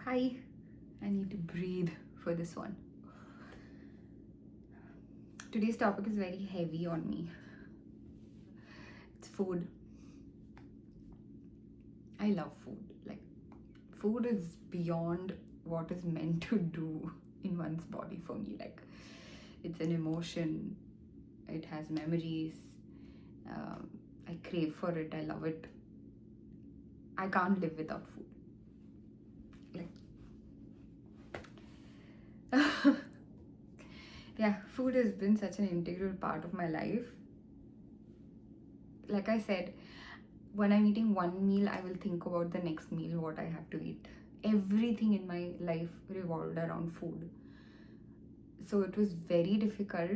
Hi, I need to breathe for this one. Today's topic is very heavy on me. It's food. I love food. Food is beyond what is meant to do in one's body for me. It's an emotion, it has memories. I crave for it, I love it. I can't live without food. Like, yeah, food has been such an integral part of my life. Like I said, when I'm eating one meal, I will think about the next meal, what I have to eat. Everything in my life revolved around food. So it was very difficult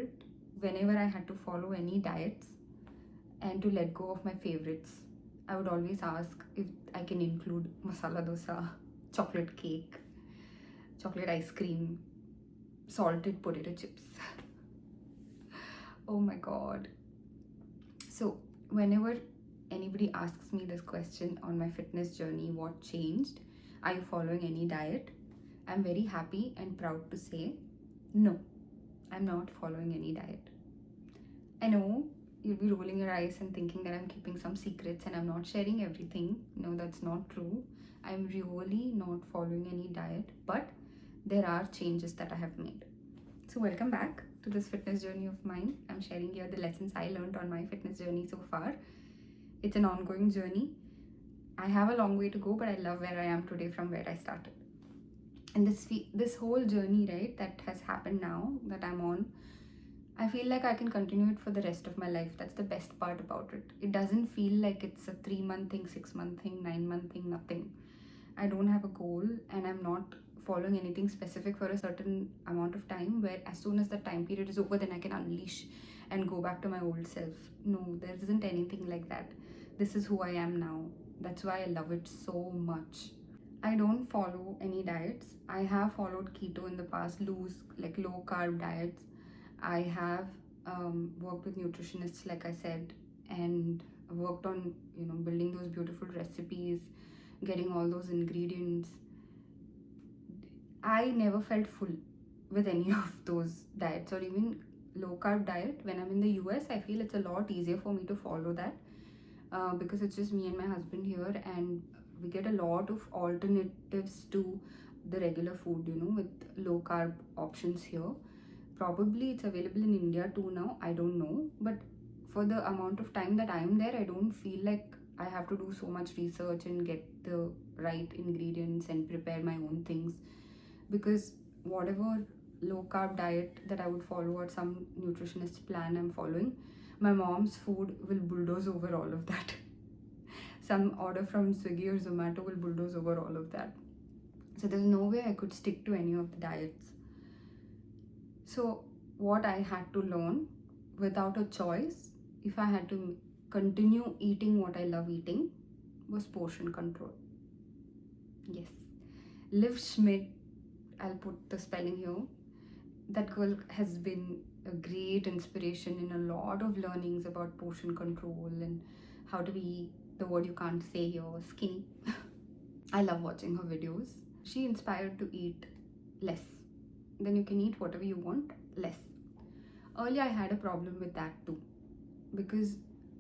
whenever I had to follow any diets and to let go of my favorites. I would always ask if I can include masala dosa, chocolate cake, chocolate ice cream, salted potato chips. Oh my god. So, whenever anybody asks me this question on my fitness journey, what changed? Are you following any diet? I'm very happy and proud to say, no, I'm not following any diet. I know you'll be rolling your eyes and thinking that I'm keeping some secrets and I'm not sharing everything. No, that's not true. I'm really not following any diet, but there are changes that I have made. So, welcome back to this fitness journey of mine. I'm sharing here the lessons I learned on my fitness journey so far. It's an ongoing journey. I have a long way to go, but I love where I am today from where I started. And this whole journey, right, that has happened now that I'm on, I feel like I can continue it for the rest of my life. That's the best part about it. It doesn't feel like it's a 3-month thing, 6-month thing, 9-month thing, nothing. I don't have a goal and I'm not following anything specific for a certain amount of time where as soon as the time period is over, then I can unleash and go back to my old self. No, there isn't anything like that. This is who I am now. That's why I love it so much. I don't follow any diets. I have followed keto in the past, low carb diets. I have worked with nutritionists, like I said, and worked on building those beautiful recipes, getting all those ingredients. I never felt full with any of those diets or even low carb diet. When I'm in the US, I feel it's a lot easier for me to follow that because it's just me and my husband here, and we get a lot of alternatives to the regular food, with low carb options here. Probably it's available in India too now, I don't know, but for the amount of time that I'm there, I don't feel like I have to do so much research and get the right ingredients and prepare my own things, because whatever low carb diet that I would follow or some nutritionist plan I'm following, my mom's food will bulldoze over all of that. Some order from Swiggy or Zomato will bulldoze over all of that. So there's no way I could stick to any of the diets. So what I had to learn without a choice, if I had to continue eating what I love eating, was portion control. Yes. Liv Schmidt, I'll put the spelling here. That girl has been a great inspiration in a lot of learnings about portion control and how to be, the word you can't say here, skinny. I love watching her videos. She inspired to eat less. Then you can eat whatever you want, less. Earlier I had a problem with that too, because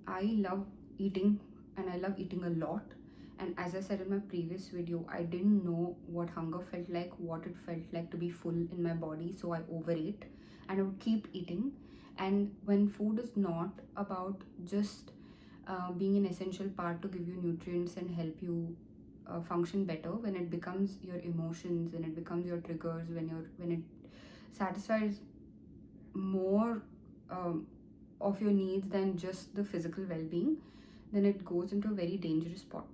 I love eating and I love eating a lot. And as I said in my previous video, I didn't know what hunger felt like, what it felt like to be full in my body. So I overate and I would keep eating. And when food is not about just being an essential part to give you nutrients and help you function better, when it becomes your emotions, when it becomes your triggers, when it satisfies more of your needs than just the physical well-being, then it goes into a very dangerous spot.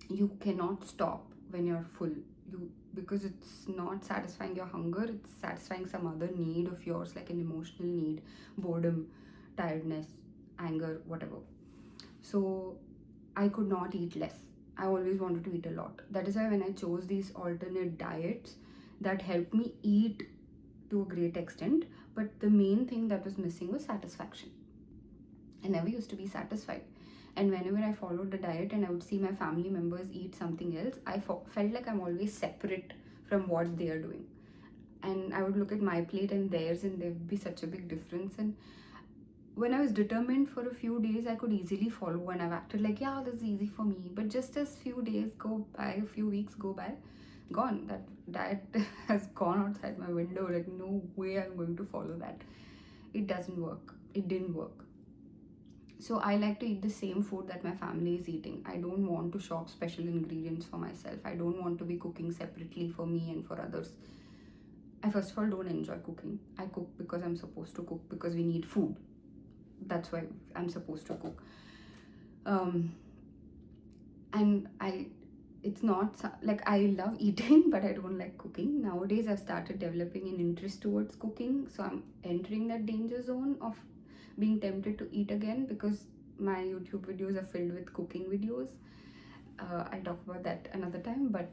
You cannot stop when you're full, because it's not satisfying your hunger, it's satisfying some other need of yours, like an emotional need, boredom, tiredness, anger, whatever. So I could not eat less. I always wanted to eat a lot. That is why when I chose these alternate diets, that helped me eat to a great extent, but the main thing that was missing was satisfaction. I never used to be satisfied. And whenever I followed the diet and I would see my family members eat something else, I felt like I'm always separate from what they are doing. And I would look at my plate and theirs, and there would be such a big difference. And when I was determined for a few days, I could easily follow, and I've acted like, yeah, this is easy for me. But just as few days go by, a few weeks go by, gone. That diet has gone outside my window. Like, no way I'm going to follow that. It doesn't work. It didn't work. So I like to eat the same food that my family is eating. I don't want to shop special ingredients for myself. I don't want to be cooking separately for me and for others. I first of all don't enjoy cooking. I cook because I'm supposed to cook, because we need food. That's why I'm supposed to cook. And it's not like I love eating, but I don't like cooking. Nowadays I've started developing an interest towards cooking, so I'm entering that danger zone of being tempted to eat again, because my YouTube videos are filled with cooking videos. I'll talk about that another time. But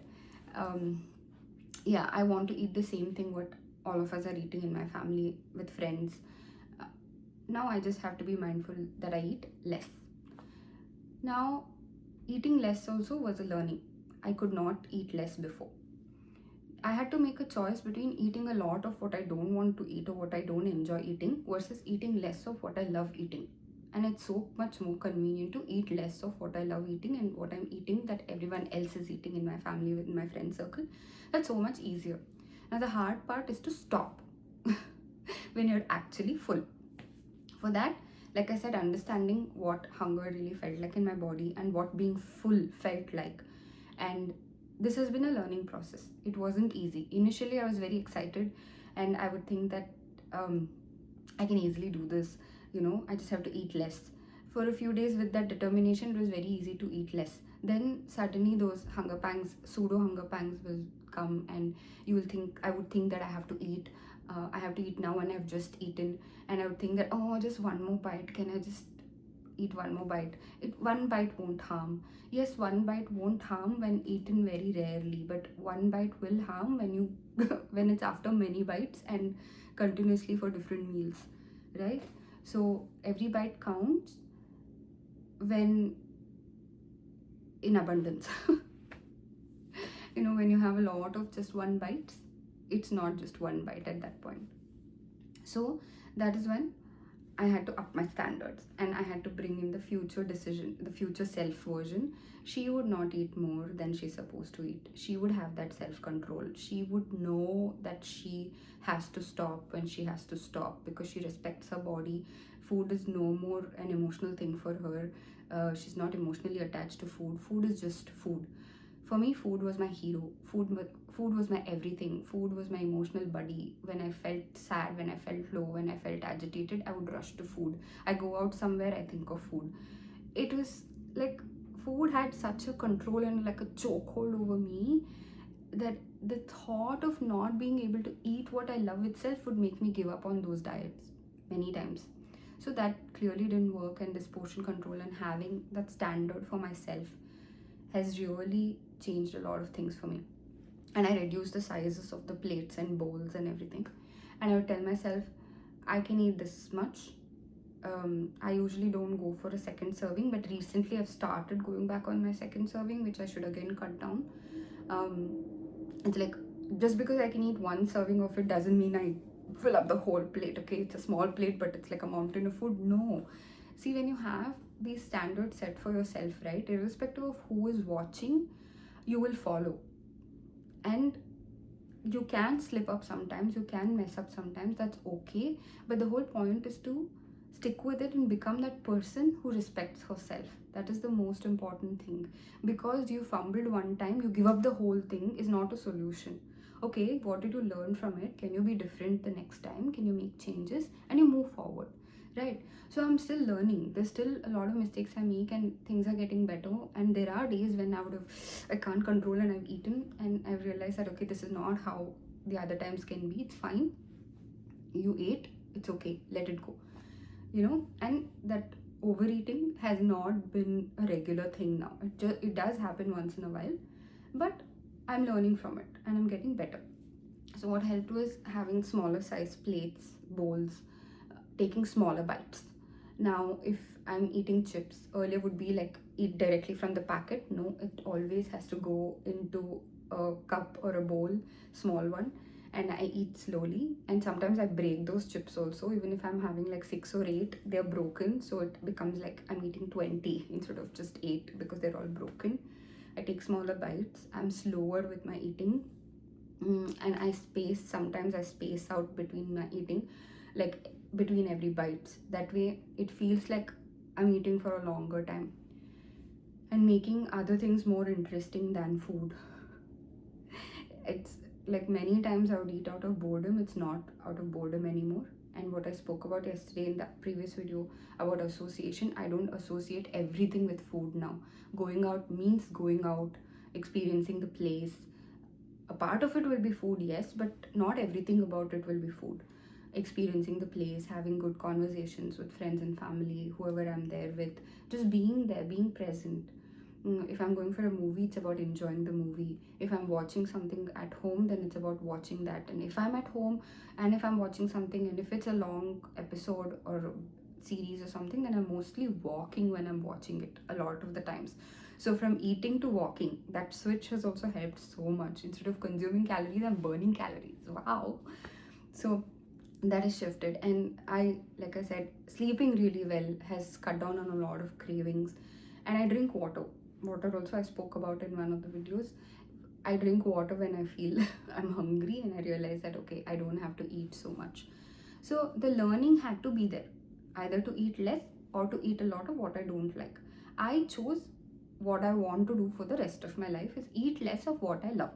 yeah, I want to eat the same thing what all of us are eating in my family with friends. Now I just have to be mindful that I eat less. Now, eating less also was a learning. I could not eat less before. I had to make a choice between eating a lot of what I don't want to eat or what I don't enjoy eating versus eating less of what I love eating. And it's so much more convenient to eat less of what I love eating and what I'm eating that everyone else is eating in my family, within my friend circle. That's so much easier. Now the hard part is to stop when you're actually full. For that, like I said, understanding what hunger really felt like in my body and what being full felt like. And this has been a learning process. It wasn't easy. Initially, I was very excited and I would think that I can easily do this. I just have to eat less. For a few days with that determination, it was very easy to eat less. Then suddenly those hunger pangs, pseudo hunger pangs will come, and I would think that I have to eat. I have to eat now, and I've just eaten, and I would think that, oh, just one more bite. Can I just eat one more bite? One bite won't harm. Yes, one bite won't harm when eaten very rarely, but one bite will harm when it's after many bites and continuously for different meals, right? So every bite counts when in abundance. When you have a lot of just one bite, it's not just one bite at that point. So that is when I had to up my standards, and I had to bring in the future self version. She would not eat more than she's supposed to eat. She would have that self-control. She would know that she has to stop when she has to stop, because she respects her body. Food is no more an emotional thing for her. She's not emotionally attached to food. Food is just food. For me, food was my hero. Food was my everything. Food was my emotional buddy. When I felt sad, when I felt low, when I felt agitated, I would rush to food. I go out somewhere, I think of food. It was like food had such a control and like a chokehold over me that the thought of not being able to eat what I love itself would make me give up on those diets many times. So that clearly didn't work, and this portion control and having that standard for myself has really changed a lot of things for me. And I reduced the sizes of the plates and bowls and everything. And I would tell myself, I can eat this much. I usually don't go for a second serving, but recently I've started going back on my second serving, which I should again cut down. It's like, just because I can eat one serving of it doesn't mean I fill up the whole plate. Okay, it's a small plate, but it's like a mountain of food. No. See, when you have these standards set for yourself, right, irrespective of who is watching, you will follow. And you can slip up sometimes, you can mess up sometimes, that's okay. But the whole point is to stick with it and become that person who respects herself. That is the most important thing. Because you fumbled one time, you give up the whole thing is not a solution. Okay, what did you learn from it? Can you be different the next time? Can you make changes? And you move forward, right? So I'm still learning. There's still a lot of mistakes I make, and things are getting better. And there are days when I can't control and I've eaten, and I've realized that, okay, this is not how the other times can be. It's fine. You ate, it's okay. Let it go. And that overeating has not been a regular thing now. It does happen once in a while, but I'm learning from it and I'm getting better. So what helped was having smaller size plates, bowls, taking smaller bites. Now, if I'm eating chips, earlier would be like eat directly from the packet. No, it always has to go into a cup or a bowl, small one, and I eat slowly. And sometimes I break those chips also. Even if I'm having like 6 or 8, they're broken, so it becomes like I'm eating 20 instead of just 8 because they're all broken. I take smaller bites. I'm slower with my eating. And sometimes I space out between my eating, like between every bites. That way it feels like I'm eating for a longer time, and making other things more interesting than food. It's like many times I would eat out of boredom. It's not out of boredom anymore. And what I spoke about yesterday in that previous video about association, I don't associate everything with food now. Going out means going out, experiencing the place. A part of it will be food, yes, but not everything about it will be food. Experiencing the place, having good conversations with friends and family, whoever I'm there with, just being there, being present. If I'm going for a movie, it's about enjoying the movie. If I'm watching something at home, then it's about watching that. And if I'm at home and if I'm watching something, and if it's a long episode or series or something, then I'm mostly walking when I'm watching it a lot of the times. So from eating to walking, that switch has also helped so much. Instead of consuming calories, I'm burning calories. Wow. So that has shifted. And like I said, sleeping really well has cut down on a lot of cravings. And I drink water. Water also I spoke about in one of the videos. I drink water when I feel I'm hungry and I realize that okay, I don't have to eat so much. So the learning had to be there, either to eat less or to eat a lot of what I don't like. I chose what I want to do for the rest of my life is eat less of what I love,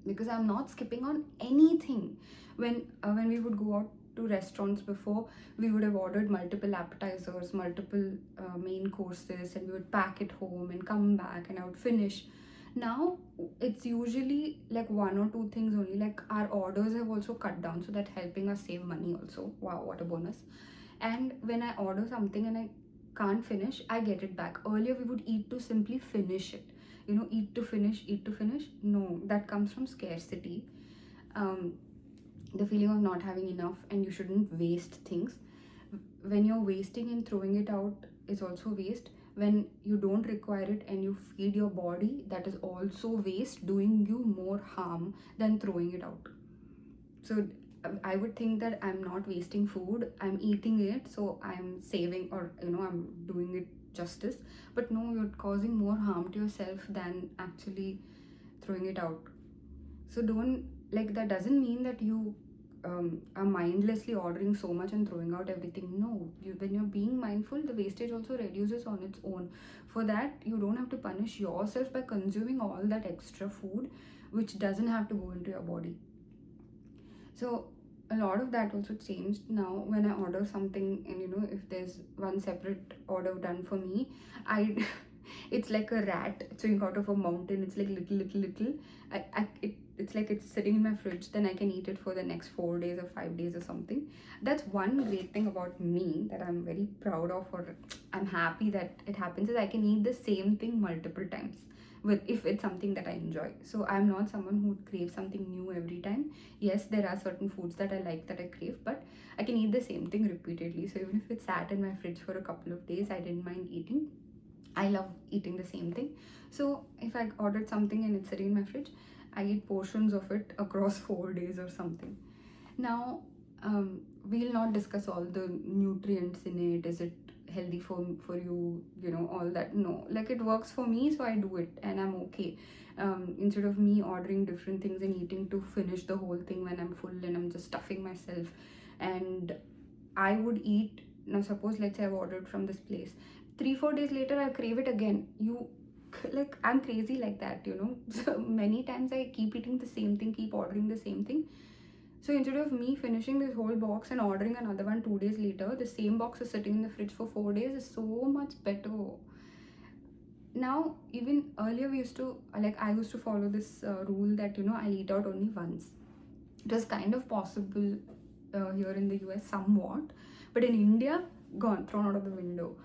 because I'm not skipping on anything. When we would go out to restaurants before, we would have ordered multiple appetizers, multiple main courses, and we would pack it home and come back and I would finish. Now it's usually like one or two things only. Like our orders have also cut down, so that helping us save money also. Wow, what a bonus. And when I order something and I can't finish, I get it back. Earlier we would eat to simply finish it, eat to finish, eat to finish. No, that comes from scarcity. um, the feeling of not having enough, and you shouldn't waste things. When you're wasting and throwing it out is also waste. When you don't require it and you feed your body, that is also waste, doing you more harm than throwing it out. So I would think that I'm not wasting food, I'm eating it, so I'm saving, or I'm doing it justice. But no, you're causing more harm to yourself than actually throwing it out. So don't, like, that doesn't mean that you are mindlessly ordering so much and throwing out everything. No, when you're being mindful, the wastage also reduces on its own. For that, you don't have to punish yourself by consuming all that extra food which doesn't have to go into your body. So a lot of that also changed now. When I order something, and if there's one separate order done for me, I it's like a rat chewing out of a mountain. It's like little. It's like it's sitting in my fridge. Then I can eat it for the next 4 days or 5 days or something. That's one great thing about me that I'm very proud of, or I'm happy that it happens, is I can eat the same thing multiple times if it's something that I enjoy. So I'm not someone who would crave something new every time. Yes, there are certain foods that I like that I crave, but I can eat the same thing repeatedly. So even if it sat in my fridge for a couple of days, I didn't mind eating. I love eating the same thing. So if I ordered something and it's sitting in my fridge, I eat portions of it across 4 days or something. Now, we'll not discuss all the nutrients in it. Is it healthy for you, all that? No, like, it works for me, so I do it and I'm okay. Instead of me ordering different things and eating to finish the whole thing when I'm full and I'm just stuffing myself, and I would eat. Now suppose, let's say I've ordered from this place, 3-4 days later I'll crave it again. Like, I'm crazy like that. So many times I keep eating the same thing, keep ordering the same thing. So instead of me finishing this whole box and ordering another one 2 days later, the same box is sitting in the fridge for 4 days, is so much better. Now, even earlier we used to, I used to follow this rule that, I'll eat out only once. It was kind of possible here in the US somewhat, but in India, gone, thrown out of the window.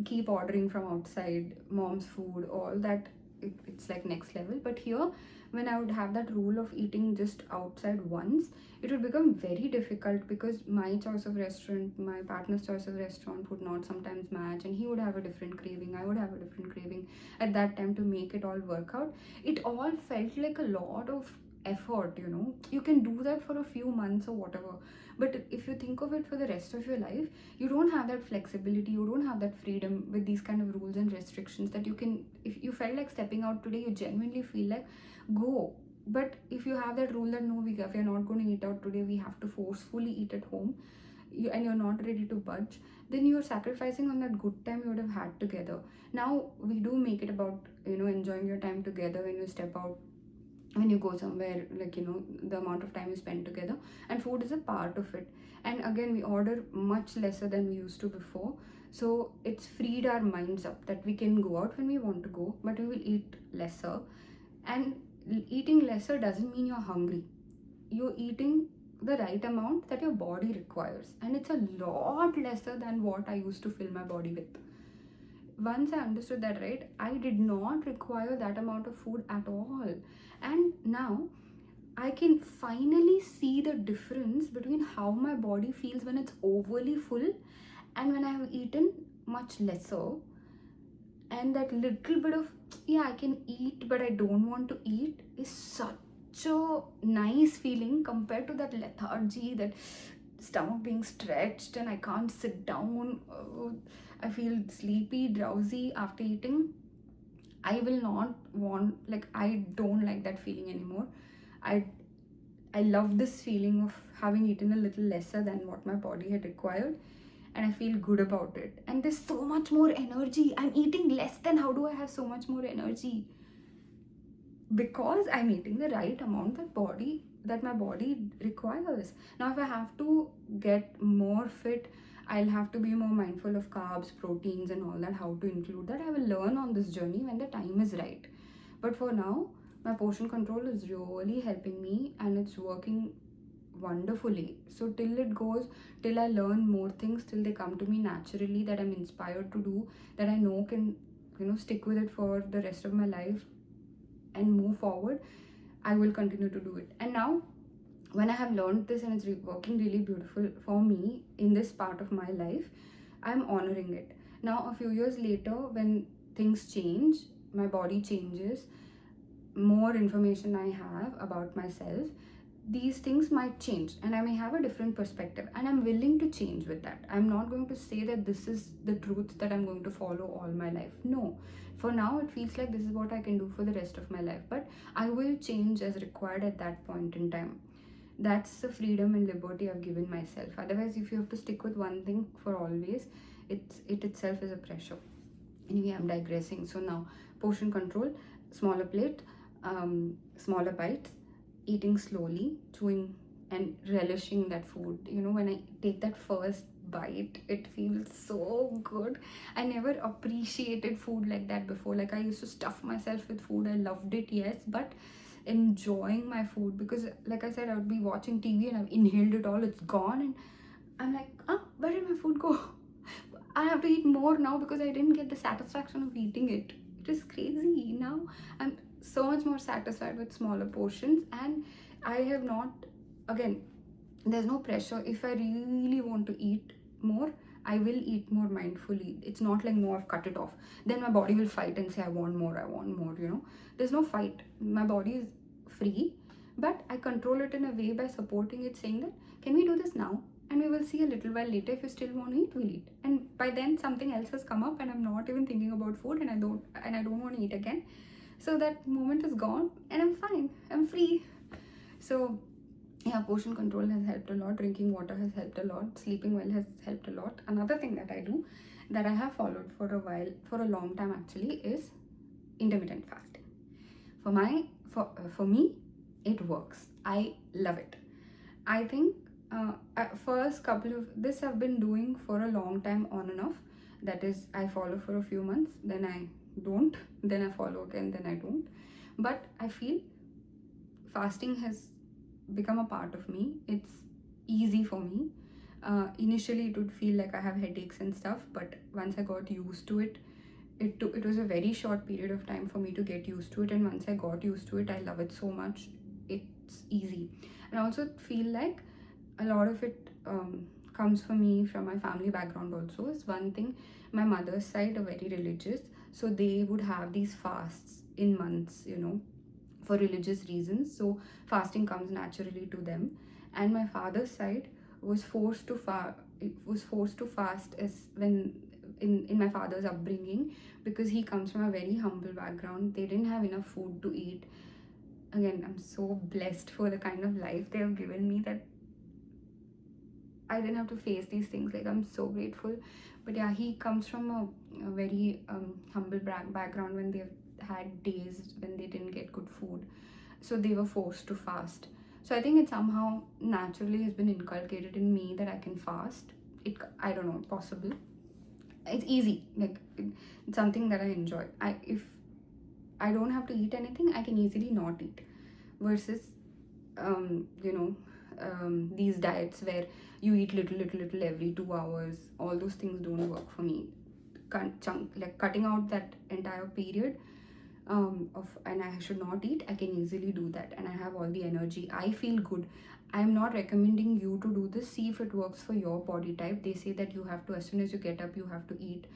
Keep ordering from outside, mom's food, all that it's like next level. But here, when I would have that rule of eating just outside once, it would become very difficult because my choice of restaurant, my partner's choice of restaurant would not sometimes match, and he would have a different craving, I would have a different craving at that time to make it all work out. It all felt like a lot of effort, you know. You can do that for a few months or whatever, but if you think of it for the rest of your life, you don't have that flexibility, you don't have that freedom with these kind of rules and restrictions that you can, if you felt like stepping out today, you genuinely feel like go. But if you have that rule that no, if you're not going to eat out today, we have to forcefully eat at home, and you're not ready to budge, then you're sacrificing on that good time you would have had together. Now we do make it about, you know, enjoying your time together when you step out, when you go somewhere, like, you know, the amount of time you spend together, and food is a part of it. And again, we order much lesser than we used to before, so it's freed our minds up that we can go out when we want to go, but we will eat lesser. And eating lesser doesn't mean you're hungry, you're eating the right amount that your body requires, and it's a lot lesser than what I used to fill my body with. Once I understood that, right, I did not require that amount of food at all. And now I can finally see the difference between how my body feels when it's overly full and when I have eaten much lesser. And that little bit of, yeah, I can eat but I don't want to eat, is such a nice feeling compared to that lethargy, that stomach being stretched and I can't sit down. I feel sleepy, drowsy after eating. I will not want, like, I don't like that feeling anymore. I I love this feeling of having eaten a little lesser than what my body had required, and I feel good about it. And there's so much more energy. I'm eating less, then how do I have so much more energy? Because I'm eating the right amount that my body requires. Now if I have to get more fit, I'll have to be more mindful of carbs, proteins and all that, how to include that. I will learn on this journey when the time is right. But for now, my portion control is really helping me, and it's working wonderfully. So till I learn more things, till they come to me naturally, that I'm inspired to do, that I know can, you know, stick with it for the rest of my life and move forward, I will continue to do it. And now when I have learned this and it's working really beautiful for me in this part of my life, I'm honoring it. Now a few years later, when things change, my body changes, more information I have about myself, these things might change and I may have a different perspective, and I'm willing to change with that. I'm not going to say that this is the truth that I'm going to follow all my life. No, for now it feels like this is what I can do for the rest of my life, but I will change as required at that point in time. That's the freedom and liberty I've given myself. Otherwise, if you have to stick with one thing for always, it itself is a pressure. Anyway, I'm digressing. So now, portion control, smaller plate, smaller bites, eating slowly, chewing and relishing that food. You know, when I take that first bite, it feels so good. I never appreciated food like that before. Like, I used to stuff myself with food. I loved it, yes, but enjoying my food, because like I said, I would be watching TV and I've inhaled it all, it's gone, and I'm like, where did my food go? I have to eat more now because I didn't get the satisfaction of eating it. It is crazy. Now I'm so much more satisfied with smaller portions, and I have not, again, there's no pressure. If I really want to eat more, I will eat more mindfully. It's not like, no, I've cut it off. Then my body will fight and say, I want more, you know. There's no fight. My body is free, but I control it in a way by supporting it, saying that, can we do this now? And we will see a little while later. If you still want to eat, we'll eat. And by then something else has come up and I'm not even thinking about food, and I don't want to eat again. So that moment is gone and I'm fine. I'm free. So yeah, portion control has helped a lot. Drinking water has helped a lot. Sleeping well has helped a lot. Another thing that I do, that I have followed for a long time actually, is intermittent fasting. For me, it works. I love it. I think at first couple of this I've been doing for a long time, on and off. That is, I follow for a few months, then I don't, then I follow again, then I don't. But I feel fasting has become a part of me. It's easy for me. Initially it would feel like I have headaches and stuff, but once I got used to it, it was a very short period of time for me to get used to it, and once I got used to it, I love it so much. It's easy. And I also feel like a lot of it comes for me from my family background also. Is one thing, my mother's side are very religious, so they would have these fasts in months, for religious reasons. So fasting comes naturally to them. And my father's side was forced to fast as when in my father's upbringing, because he comes from a very humble background. They didn't have enough food to eat. Again, I'm so blessed for the kind of life they have given me, that I didn't have to face these things. Like, I'm so grateful. But yeah, he comes from a very humble background, when they've had days when they didn't get good food. So they were forced to fast. So I think it somehow naturally has been inculcated in me that I can fast. I don't know, possible. It's easy. Like, it's something that I enjoy. If I don't have to eat anything, I can easily not eat. Versus, these diets where you eat little every 2 hours. All those things don't work for me. Like, cutting out that entire period and I should not eat, I can easily do that, and I have all the energy. I feel good. I'm not recommending you to do this. See if it works for your body type. They say that you have to, as soon as you get up, you have to eat.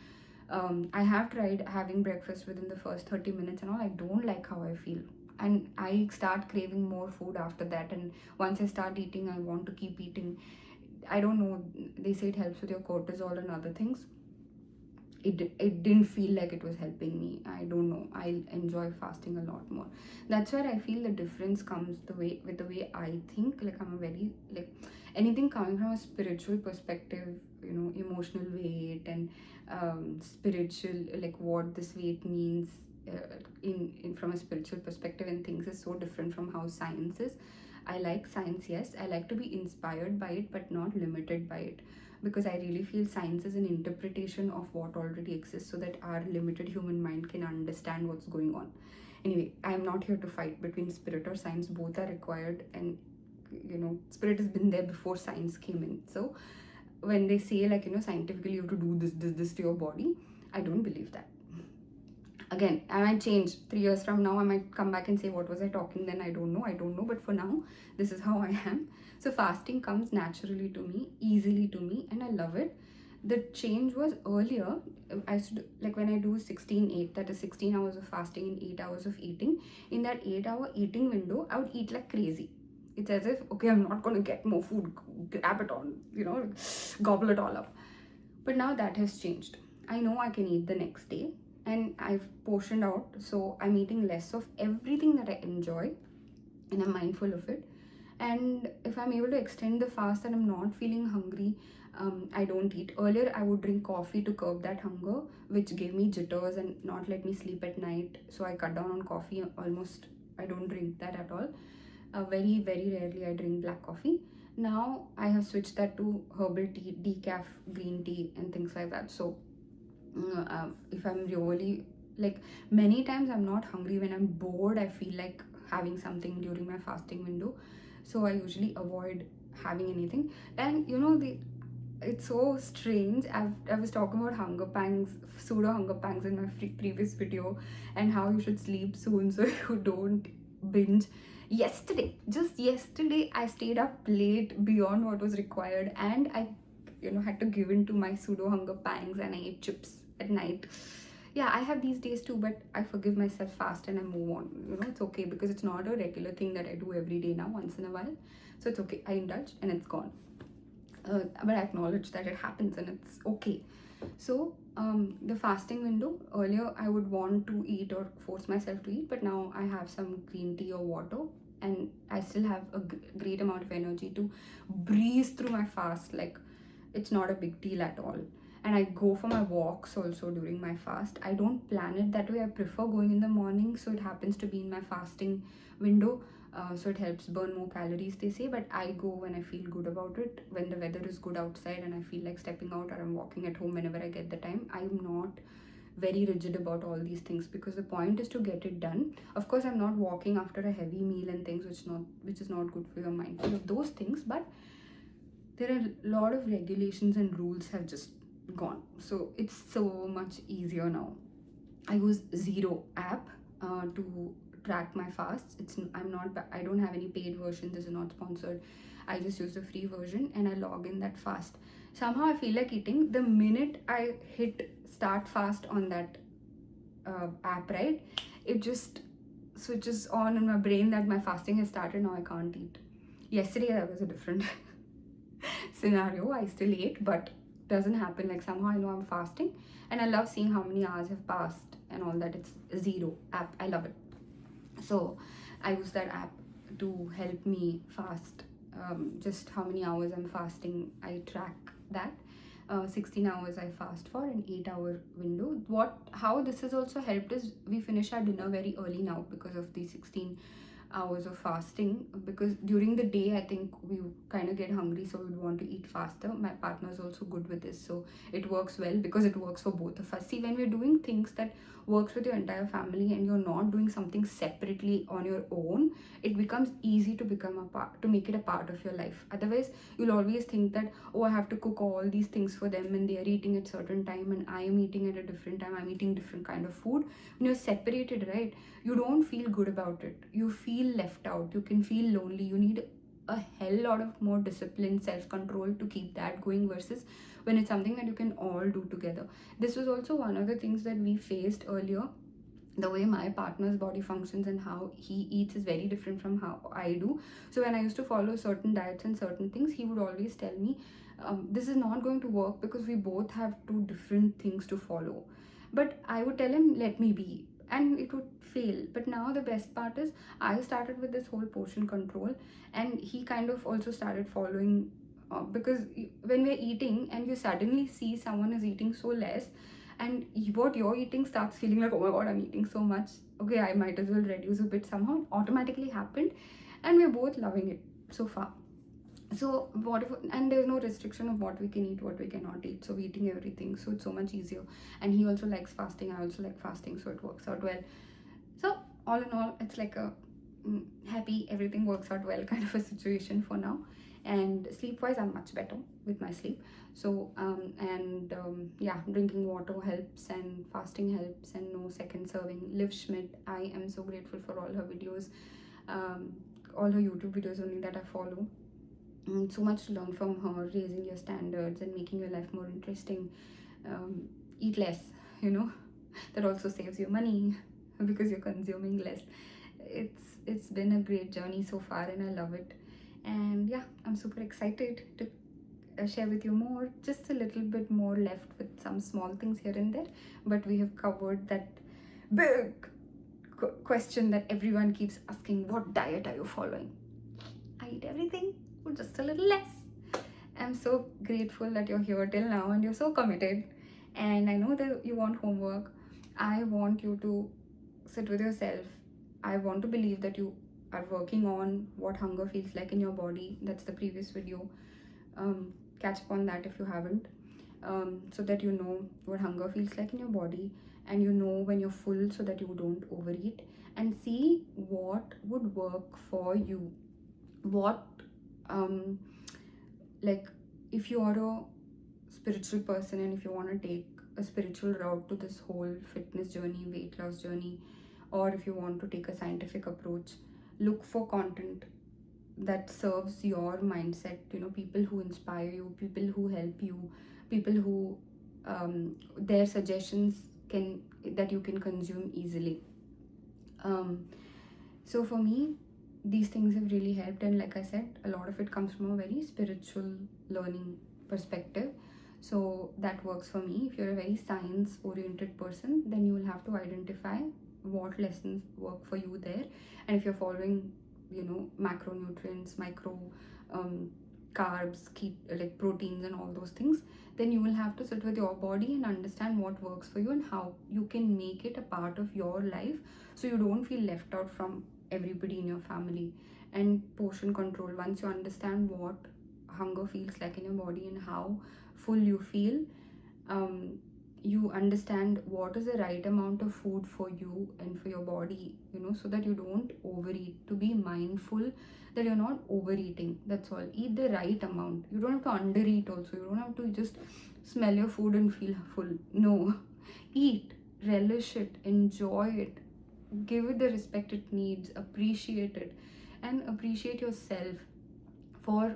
I have tried having breakfast within the first 30 minutes and all. I don't like how I feel, and I start craving more food after that. And once I start eating, I want to keep eating. I don't know, they say it helps with your cortisol and other things. It didn't feel like it was helping me. I don't know, I enjoy fasting a lot more. That's where I feel the difference comes, the way I think. Like, I'm a very, like, anything coming from a spiritual perspective, emotional weight and spiritual, like what this weight means in from a spiritual perspective, and things is so different from how science is. I like science, yes. I like to be inspired by it, but not limited by it, because I really feel science is an interpretation of what already exists, so that our limited human mind can understand what's going on. Anyway, I am not here to fight between spirit or science. Both are required, and spirit has been there before science came in. So when they say, like, scientifically you have to do this to your body, I don't believe that. Again, I might change 3 years from now. I might come back and say, what was I talking then? I don't know. But for now, this is how I am. So fasting comes naturally to me, easily to me, and I love it. The change was earlier. I used to, like, when I do 16-8, that is 16 hours of fasting and 8 hours of eating. In that 8-hour eating window, I would eat like crazy. It's as if, okay, I'm not going to get more food, grab it on, gobble it all up. But now that has changed. I know I can eat the next day, and I've portioned out, so I'm eating less of everything that I enjoy, and I'm mindful of it. And if I'm able to extend the fast and I'm not feeling hungry, I don't eat. Earlier, I would drink coffee to curb that hunger, which gave me jitters and not let me sleep at night. So I cut down on coffee. Almost, I don't drink that at all. Very, very rarely I drink black coffee. Now I have switched that to herbal tea, decaf, green tea, and things like that. So if I'm really, like, many times I'm not hungry. When I'm bored, I feel like having something during my fasting window. So I usually avoid having anything. And it's so strange. I was talking about hunger pangs, pseudo hunger pangs, in my previous video, and how you should sleep soon so you don't binge. Just yesterday, I stayed up late beyond what was required, and I had to give in to my pseudo hunger pangs, and I ate chips at night. Yeah, I have these days too, but I forgive myself fast and I move on. It's okay, because it's not a regular thing that I do every day now, once in a while. So it's okay. I indulge and it's gone. But I acknowledge that it happens and it's okay. So the fasting window, earlier I would want to eat or force myself to eat, but now I have some green tea or water, and I still have a great amount of energy to breeze through my fast. Like, it's not a big deal at all. And I go for my walks also during my fast. I don't plan it that way. I prefer going in the morning, so it happens to be in my fasting window. So it helps burn more calories, they say. But I go when I feel good about it, when the weather is good outside and I feel like stepping out, or I'm walking at home whenever I get the time. I'm not very rigid about all these things, because the point is to get it done. Of course, I'm not walking after a heavy meal and things, which is not good for your mind. Of those things, but there are a lot of regulations and rules have just gone, so it's so much easier now. I use Zero app to track my fasts. I don't have any paid version. This is not sponsored. I just use the free version and I log in that fast. Somehow I feel like eating the minute I hit start fast on that app, right? It just switches on in my brain that my fasting has started. Now I can't eat. Yesterday that was a different scenario. I still ate, but doesn't happen. Like somehow I know I'm fasting, and I love seeing how many hours have passed and all that. It's Zero app. I love it. So I use that app to help me fast. Just how many hours I'm fasting, I track that. 16 hours I fast for an 8-hour window. How this has also helped is we finish our dinner very early now because of the 16 hours of fasting, because during the day I think we kind of get hungry, so we would want to eat faster. My partner is also good with this, so it works well because it works for both of us. See, when we're doing things that works with your entire family and you're not doing something separately on your own, it becomes easy to become a part, to make it a part of your life. Otherwise you'll always think that, oh, I have to cook all these things for them and they are eating at certain time and I am eating at a different time, I'm eating different kind of food. When you're separated, right, you don't feel good about it, you feel left out, you can feel lonely, you need a hell lot of more discipline, self-control to keep that going, versus when it's something that you can all do together. This was also one of the things that we faced earlier. The way my partner's body functions and how he eats is very different from how I do. So when I used to follow certain diets and certain things, he would always tell me, this is not going to work because we both have two different things to follow. But I would tell him, let me be, and it would fail. But now the best part is I started with this whole portion control, and he kind of also started following, because when we're eating and you suddenly see someone is eating so less, and what you're eating starts feeling like, oh my god, I'm eating so much, okay, I might as well reduce a bit. Somehow it automatically happened, and we're both loving it so far. So what if, and there's no restriction of what we can eat, what we cannot eat, so we're eating everything, so it's so much easier. And he also likes fasting, I also like fasting, so it works out well. So all in all, it's like a happy, everything works out well kind of a situation for now. And sleep wise, I'm much better with my sleep. So yeah, drinking water helps and fasting helps, and no second serving. Liv Schmidt, I am so grateful for all her videos, all her YouTube videos only that I follow. So much to learn from her, raising your standards and making your life more interesting. Eat less, you know, that also saves you money because you're consuming less. It's been a great journey so far and I love it. And yeah, I'm super excited to share with you more. Just a little bit more left with some small things here and there, but we have covered that big question that everyone keeps asking: what diet are you following? I eat everything, or just a little less. I'm so grateful that you're here till now and you're so committed. And I know that you want homework. I want you to sit with yourself. I want to believe that you are working on what hunger feels like in your body. That's the previous video. Catch up on that if you haven't. So that you know what hunger feels like in your body, and you know when you're full so that you don't overeat, and see what would work for you. What like, if you are a spiritual person and if you want to take a spiritual route to this whole fitness journey, weight loss journey, or if you want to take a scientific approach, look for content that serves your mindset, you know, people who inspire you, people who help you, people who their suggestions can that you can consume easily. So for me, these things have really helped, and like I said, a lot of it comes from a very spiritual learning perspective. So that works for me. If you're a very science oriented person, then you will have to identify what lessons work for you there. And if you're following, you know, macronutrients, micro carbs, like proteins and all those things, then you will have to sit with your body and understand what works for you and how you can make it a part of your life, so you don't feel left out from everybody in your family. And portion control, once you understand what hunger feels like in your body and how full you feel, you understand what is the right amount of food for you and for your body, you know, so that you don't overeat. To be mindful that you're not overeating, that's all. Eat the right amount. You don't have to undereat also. You don't have to just smell your food and feel full. No. Eat, relish it, enjoy it, give it the respect it needs, appreciate it, and appreciate yourself for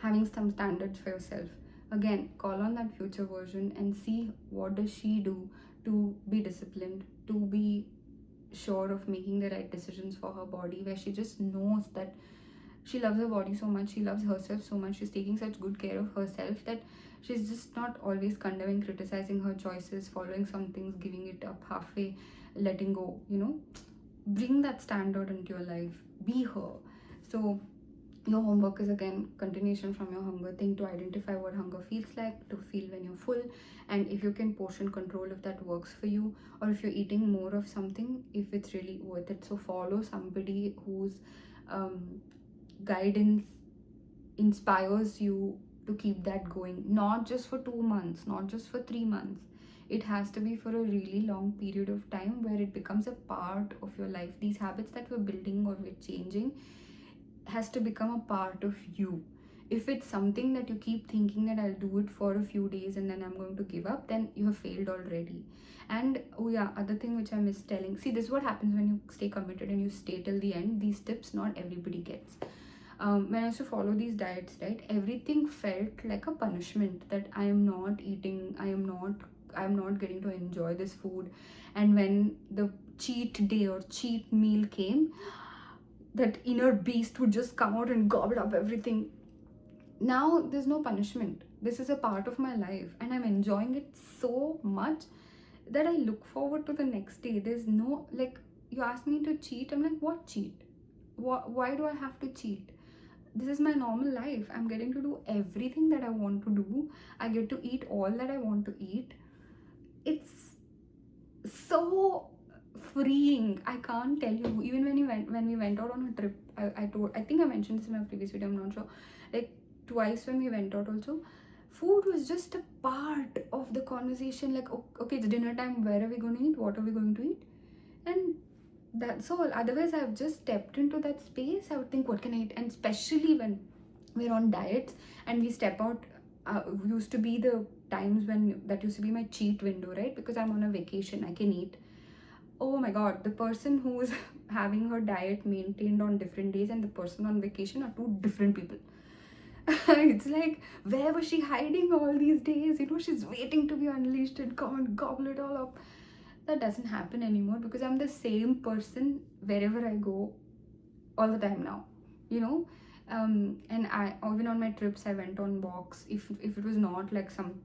having some standards for yourself. Again, call on that future version and see what does she do to be disciplined, to be sure of making the right decisions for her body, where she just knows that she loves her body so much, she loves herself so much, she's taking such good care of herself that she's just not always condemning, criticizing her choices, following some things, giving it up halfway, letting go. Bring that standard into your life, be her. So your homework is again continuation from your hunger thing, to identify what hunger feels like, to feel when you're full, and if you can portion control, if that works for you, or if you're eating more of something, if it's really worth it. So follow somebody whose guidance inspires you to keep that going, not just for 2 months, not just for 3 months. It has to be for a really long period of time where it becomes a part of your life. These habits that we're building or we're changing has to become a part of you. If it's something that you keep thinking that I'll do it for a few days and then I'm going to give up, then you have failed already. And oh yeah, other thing which I miss telling, see, this is what happens when you stay committed and you stay till the end. These tips not everybody gets. When I used to follow these diets, right, everything felt like a punishment, that I am not eating, I'm not getting to enjoy this food. And when the cheat day or cheat meal came, that inner beast would just come out and gobble up everything. Now there's no punishment. This is a part of my life and I'm enjoying it so much that I look forward to the next day. There's no, like, you ask me to cheat, I'm like, what cheat? Why do I have to cheat? This is my normal life. I'm getting to do everything that I want to do. I get to eat all that I want to eat. It's so freeing. I can't tell you. Even when we went out on a trip, I think I mentioned this in my previous video, I'm not sure. Like twice when we went out also, food was just a part of the conversation. Like, okay, it's dinner time, where are we going to eat, what are we going to eat? And that's all. Otherwise, I've just stepped into that space. I would think, what can I eat? And especially when we're on diets and we step out, used to be the times when that used to be my cheat window, right? Because I'm on a vacation, I can eat. Oh my god, the person who's having her diet maintained on different days and the person on vacation are two different people. It's like, where was she hiding all these days? She's waiting to be unleashed and come and gobble it all up. That doesn't happen anymore because I'm the same person wherever I go all the time now. And I, even on my trips, I went on walks. If it was not like some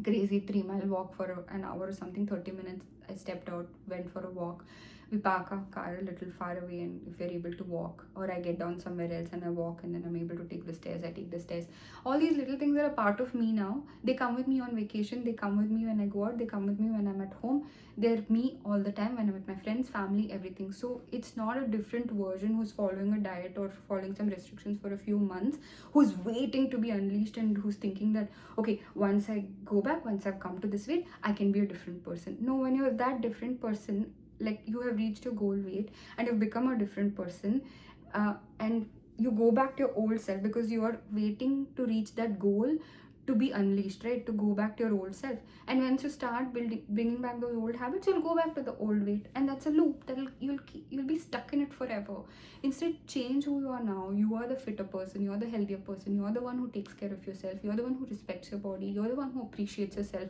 crazy 3-mile walk for an hour or something, 30 minutes, I stepped out, went for a walk. We park our car a little far away, and if we're able to walk, or I get down somewhere else and I walk, and then I'm able to take the stairs, I take the stairs. All these little things are a part of me now. They come with me on vacation, they come with me when I go out, they come with me when I'm at home. They're me all the time when I'm with my friends, family, everything. So it's not a different version who's following a diet or following some restrictions for a few months, who's waiting to be unleashed and who's thinking that, okay, once I go back, once I've come to this weight, I can be a different person. No, when you're that different person, like you have reached your goal weight and you've become a different person, and you go back to your old self because you are waiting to reach that goal to be unleashed, right? To go back to your old self. And once you start bringing back those old habits, you'll go back to the old weight, and that's a loop that you'll be stuck in it forever. Instead, change who you are now. You are the fitter person, you are the healthier person, you are the one who takes care of yourself, you are the one who respects your body, you're the one who appreciates yourself.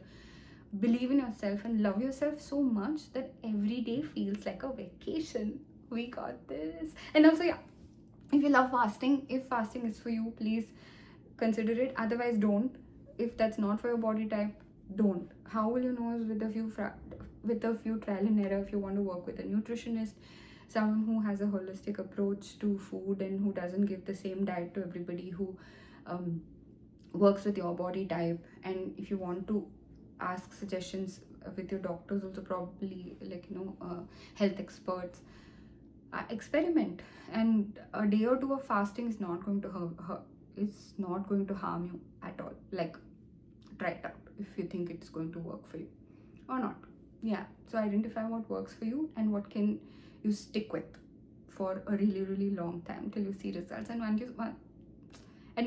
Believe in yourself and love yourself so much that every day feels like a vacation. We got this. And also, yeah, if you love fasting, if fasting is for you, please consider it. Otherwise, don't. If that's not for your body type, don't. How will you know? Is with a few trial and error. If you want to work with a nutritionist, someone who has a holistic approach to food and who doesn't give the same diet to everybody, who works with your body type. And if you want to ask suggestions with your doctors also, probably, like, health experts, experiment. And a day or two of fasting is not going to it's not going to harm you at all. Like, try it out if you think it's going to work for you or not. Yeah, so identify what works for you and what can you stick with for a really, really long time till you see results. And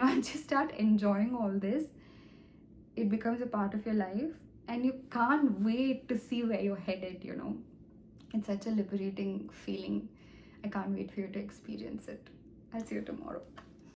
once you start enjoying all this, it becomes a part of your life, and you can't wait to see where you're headed, you know. It's such a liberating feeling. I can't wait for you to experience it. I'll see you tomorrow.